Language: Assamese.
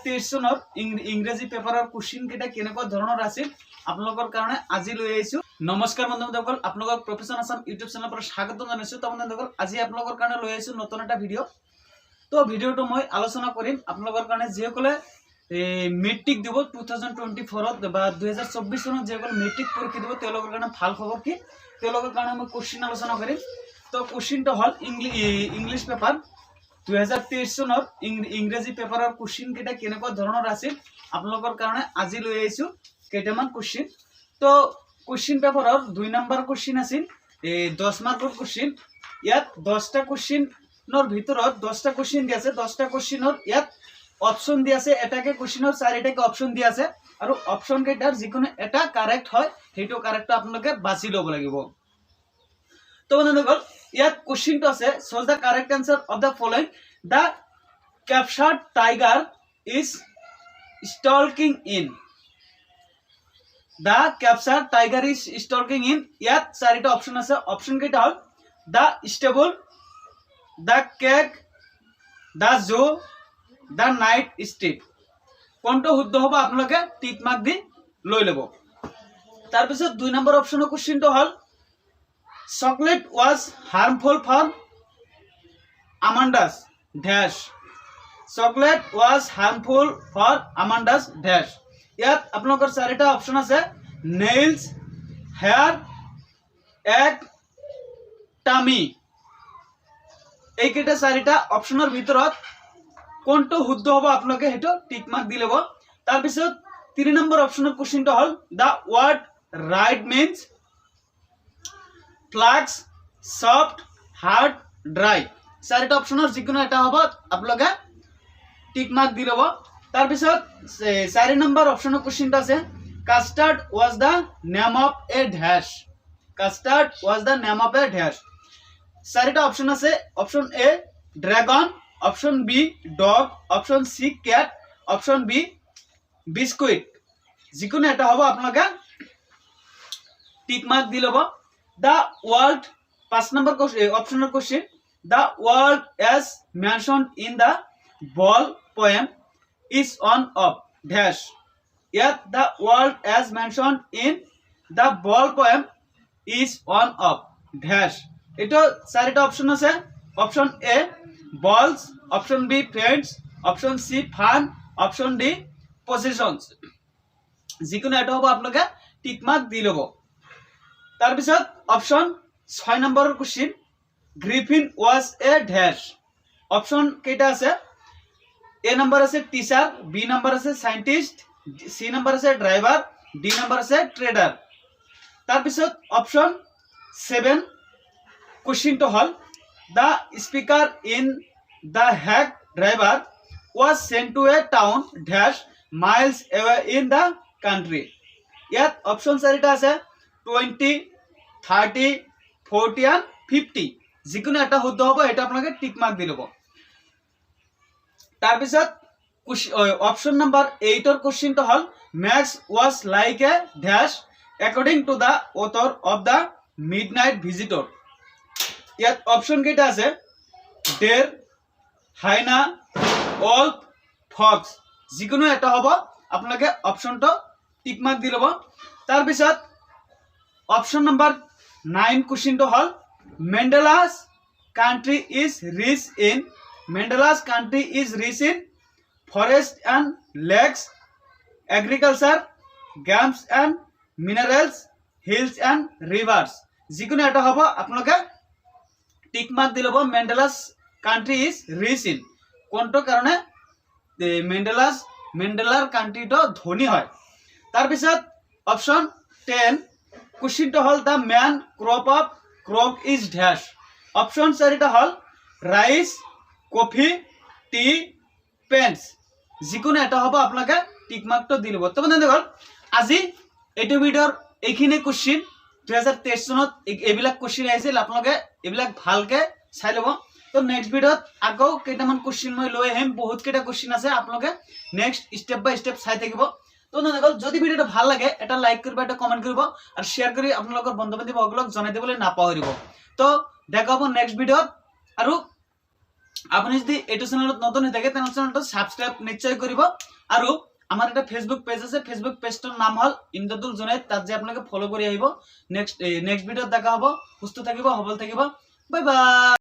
2023 চনৰ ইংৰাজী পেপাৰৰ কোশ্চিন কেইটা কেনেকুৱা ধৰণৰ আছিল আপোনালোকৰ কাৰণে আজি লৈ আহিছো। নমস্কাৰ বন্ধুসকল, আপোনালোকক প্ৰফেচন আসাম ইউটিউব চেনেলৰ পৰা স্বাগতম জনাইছো। তো বন্ধুসকল, আজি আপোনালোকৰ কাৰণে লৈ আহিছো নতুন এটা ভিডিঅ'। তো ভিডিঅ'টো মই আলোচনা কৰিম আপোনালোকৰ কাৰণে যিসকলে মেট্ৰিক দিব 2024 বা 2024 চনত যিসকলে মেট্ৰিক পৰীক্ষা দিব তেওঁলোকৰ কাৰণে ভাল খবৰ কি, তেওঁলোকৰ কাৰণে মই কোশ্চিন আলোচনা কৰিম। তো কোশ্চিনটো হ'ল ইংলিছ পেপাৰ 2023 চনৰ ইংৰাজী পেপাৰৰ কোশ্চিন কেইটা কেনেকুৱা ধৰণৰ আছিল আপোনালোকৰ কাৰণে আজি লৈ আহিছো কেইটামান কোশ্চিন। তো কোশ্চিন পেপাৰৰ 2 নম্বৰ কোশ্চিন আছিল 10 মাৰ্কৰ কোশ্চিন। ইয়াত 10টা কোশ্চিনৰ ভিতৰত 10টা কোশ্চিন দি আছে, 10টা কোশ্চিনৰ ইয়াত অপশন দি আছে, এটাকে কোশ্চিনৰ 4টাকে অপশন দি আছে আৰু অপশন কেইটাৰ যিকোনো এটা কাৰেক্ট হয় সেইটো কাৰেক্টটো আপোনালোকে বাছি ল'ব লাগিব। তো বন্ধুসকল, ইয়াত কোশ্চিনটো আছে so the correct answer of the following. The captured tiger is stalking in. The captured tiger is stalking in. ইয়াত 4টা অপশন আছে, অপশন কেইটা হল the stable, the cake, the jaw, the night strip. কোনটো শুদ্ধ হ'ব আপোনালোকে টিক মাৰ্ক দি লৈ ল'ব। তাৰপিছত 2 নম্বৰ অপশনৰ কোশ্চিনটো হল chocolate was harmful for Amanda's dash. Chocolate was harmful for Amanda's dash. ইয়াত আপোনালোকৰ 4টা অপশন আছে nails, hair, egg, tummy। এইকেইটা 4টা অপশনৰ ভিতৰত কোনটো শুদ্ধ হ'ব আপোনালোকে হেটো টিক মাৰ্ক দি ল'ব। তাৰপিছত 3 নম্বৰ অপশনৰ কোশ্চিনটো হল the word right means flux, soft, hard, dry. 4টা অপশনৰ যিকোনো এটা হ'ব আপোনালোকে টিক মাৰ্ক দি ল'ব। তাৰপিছত 4 নম্বৰ অপশনৰ কোশ্চিনটো আছে custard was the name of a dash. Custard was the name of a dash. 4টা অপশন আছে, option A dragon, option B dog, option C cat, option B biscuit. যিকোনো এটা হ'ব আপোনালোকে টিক মাৰ্ক দি ল'ব। The word 5 number optional question. The word as mentioned in the ball poem is on of dash. Yet the word as mentioned in the ball poem is on of dash. Ito 4টা option আছে, option A balls, option B friends, option C fun, option D possessions। যিকোনো এটা হ'ব আপোনালোকে টিক মাৰ্ক দি ল'ব। তাৰপিছত অপশন 6 নম্বৰৰ question Griffin was a dash. Option কেইটা আছে, এ নম্বৰ আছে টিচাৰ, বি নম্বৰ আছে সাইন্টিস্ট, সি নম্বৰ আছে ড্ৰাইভাৰ, ডি নম্বৰ আছে ট্ৰেডাৰ। তাৰপিছত অপশন 7 কোশ্চিনটো হল the speaker in the hack driver was sent to a town dash miles away in the country. ইয়াত অপশন 4টা আছে 20, 30, 40 and 50। যিকোনো এটা শুদ্ধ হ'ব এটা আপোনালোকে টিক মাৰ্ক দি ল'ব। তাৰপিছত অপশন নম্বৰ 8ৰ কোশ্চিনটো হল Max was like a dash according to the author of the midnight visitor. ইয়াত অপশন কেইটা আছে ডেৰ, হাইনা, ওল্ফ, ফক্স। যিকোনো এটা হ'ব আপোনালোকে অপশনটো টিক মাৰ্ক দি ল'ব। তাৰপিছত অপশন নম্বৰ 9 কোশ্চিনটো হল Mandela's country is rich in. Mandela's country is rich in forest and lakes, agriculture, games and minerals, hills and rivers. যিকোনো এটা হ'ব আপোনালোকে টিক মাৰ্ক দি ল'ব। Mandela's country is rich in কোনটো কাৰণে মেন্ডেলাৰ কান্ট্ৰিটো ধনী হয়। তাৰপিছত অপশন 10 কোশ্চিনটো হল the main crop of crop is dash. Option 4টা হল রাইস, কফি, টি, পেন্স। যিকোনো এটা হ'ব আপোনালোকে টিক মাৰ্কটো দি ল'ব। তো বন্ধুসকল, আজি এইটো ভিডিঅ'ৰ এইখিনি কোশ্চিন 2023 চনত এইবিলাক কোশ্চিন আহিছিল, আপোনালোকে এইবিলাক ভালকে চাই ল'ব। তো নেক্সট ভিডিঅ'ত আকৌ কেইটামান কোশ্চিন মই লৈ আহিম, বহুত কেইটা কোশ্চিন আছে, আপোনালোকে নেক্সট স্টেপ বাই স্টেপ চাই থাকিব। তো বন্ধুসকল, যদি ভিডিওটা ভাল লাগে এটা লাইক কৰিব, এটা কমেন্ট কৰিব আৰু শেয়াৰ কৰি আপোনালোকৰ বন্ধু বান্ধৱীসকলক জনাই দিবলৈ নাপাহৰিব। তো দেখা হ'ব নেক্সট ভিডিঅ'ত আৰু আপুনি যদি এইটো চেনেলত নতুন হৈ থাকে তেনেহ'লে চেনেলটো ছাবস্ক্ৰাইব নিশ্চয় কৰিব আৰু আমাৰ এটা ফেচবুক পেজ আছে ফেচবুক পেজটোৰ নাম হ'ল ইমদাদুল জুনাইদ তাত যে আপোনালোকে ফলো কৰি আহিব নেক্সট ভিডিঅ'ত দেখা হ'ব সুস্থ থাকিব সবল থাকিব বাই বাই